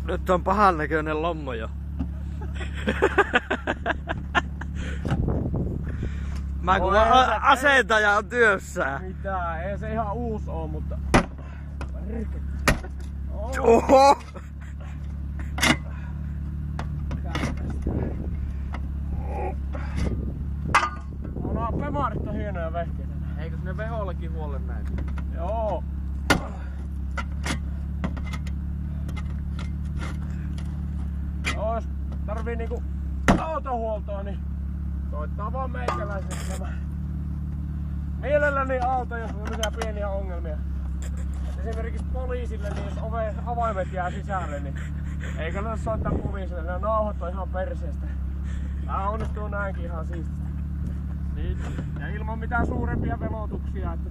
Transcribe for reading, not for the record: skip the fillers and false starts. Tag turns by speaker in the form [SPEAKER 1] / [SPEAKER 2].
[SPEAKER 1] Nyt on pahan näköinen lommo jo. Mä kun asentaja on työssä.
[SPEAKER 2] Mitä? Ei se ihan uusi oo, mutta...
[SPEAKER 1] Oho!
[SPEAKER 2] On pemarit on hienoja vehkeitä.
[SPEAKER 3] Eikös ne Vehollekin huolle näitä?
[SPEAKER 2] Joo. Jos tarvii niinku autohuoltoa, niin soittaa vaan meikäläiselle tämä. Mielelläni auto, jos on mitään pieniä ongelmia. Esimerkiksi poliisille, niin jos avaimet jää sisälle, niin ei kannata soittaa poliisille. Ne nauhat on ihan perseestä. Tää onnistuu näinkin ihan siististi. Niin. Ja ilman mitään suurempia velotuksia, että